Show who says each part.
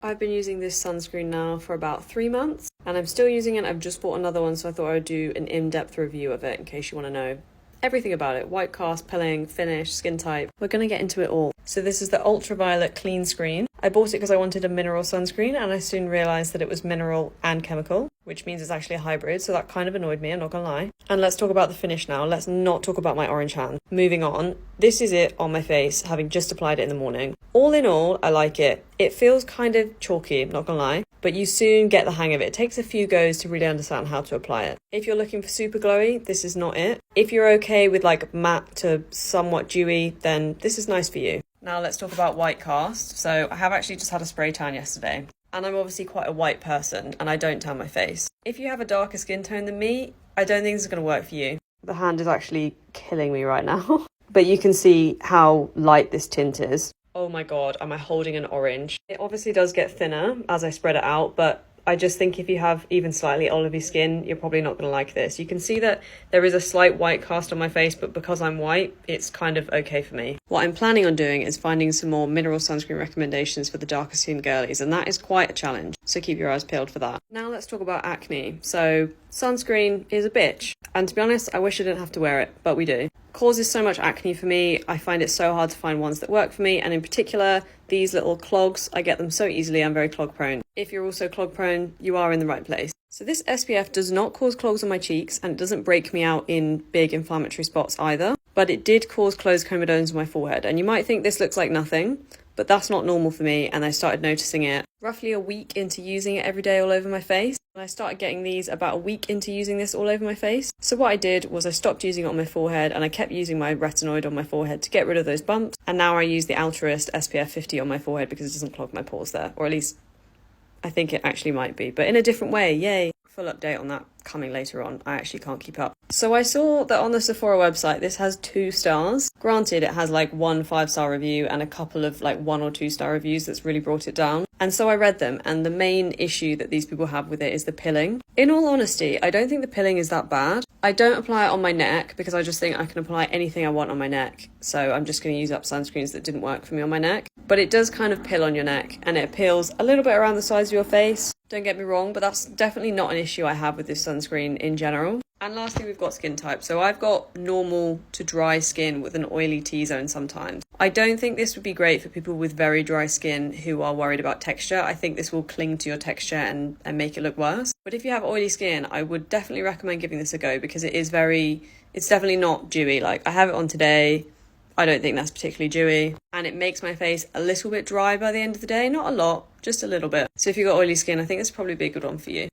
Speaker 1: I've been using this sunscreen now for about 3 months and I'm still using it. I've just bought another one, so I thought I would do an in-depth review of it in case you want to know everything about it. White cast, pilling, finish, skin type. We're going to get into it all. So this is the Ultraviolet Clean Screen. I bought it because I wanted a mineral sunscreen and I soon realised that it was mineral and chemical, which means it's actually a hybrid, so that kind of annoyed me, I'm not gonna lie. And let's talk about the finish now. Let's not talk about my orange hand. Moving on, this is it on my face, having just applied it in the morning. All in all, I like it. It feels kind of chalky, I'm not gonna lie, but you soon get the hang of it. It takes a few goes to really understand how to apply it. If you're looking for super glowy, this is not it. If you're okay with like matte to somewhat dewy, then this is nice for you. Now let's talk about white cast. So I have actually just had a spray tan yesterday. And I'm obviously quite a white person and I don't tan my face. If you have a darker skin tone than me, I don't think this is going to work for you. The hand is actually killing me right now. But you can see how light this tint is. Oh my god, am I holding an orange? It obviously does get thinner as I spread it out, but I just think if you have even slightly olivey skin, you're probably not going to like this. You can see that there is a slight white cast on my face, but because I'm white, it's kind of okay for me. What I'm planning on doing is finding some more mineral sunscreen recommendations for the darker skin girlies, and that is quite a challenge, so keep your eyes peeled for that. Now let's talk about acne. So sunscreen is a bitch, and to be honest, I wish I didn't have to wear it, but we do. Causes so much acne for me. I find it so hard to find ones that work for me, and in particular these little clogs, I get them so easily. I'm very clog prone. If you're also clog prone, you are in the right place. So this SPF does not cause clogs on my cheeks and it doesn't break me out in big inflammatory spots either, but it did cause closed comedones on my forehead. And you might think this looks like nothing, but that's not normal for me, and I started noticing it roughly a week into using it every day all over my face. And I started getting these about a week into using this all over my face. So what I did was I stopped using it on my forehead and I kept using my retinoid on my forehead to get rid of those bumps. And now I use the Altarist SPF 50 on my forehead because it doesn't clog my pores there, or at least I think it actually might be, but in a different way. Yay. Full update on that coming later on. I actually can't keep up. So I saw that on the Sephora website this has 2 stars. Granted, it has like 1 5-star review and a couple of like 1 or 2 star reviews that's really brought it down. And so I read them, and the main issue that these people have with it is the pilling. In all honesty, I don't think the pilling is that bad. I don't apply it on my neck because I just think I can apply anything I want on my neck. So I'm just going to use up sunscreens that didn't work for me on my neck. But it does kind of pill on your neck, and it peels a little bit around the sides of your face. Don't get me wrong, but that's definitely not an issue I have with this sunscreen in general. And lastly, we've got skin type. So I've got normal to dry skin with an oily T-zone sometimes. I don't think this would be great for people with very dry skin who are worried about texture. I think this will cling to your texture and make it look worse. But if you have oily skin, I would definitely recommend giving this a go because it's definitely not dewy. Like I have it on today. I don't think that's particularly dewy, and it makes my face a little bit dry by the end of the day. Not a lot, just a little bit. So if you've got oily skin, I think this would probably be a good one for you.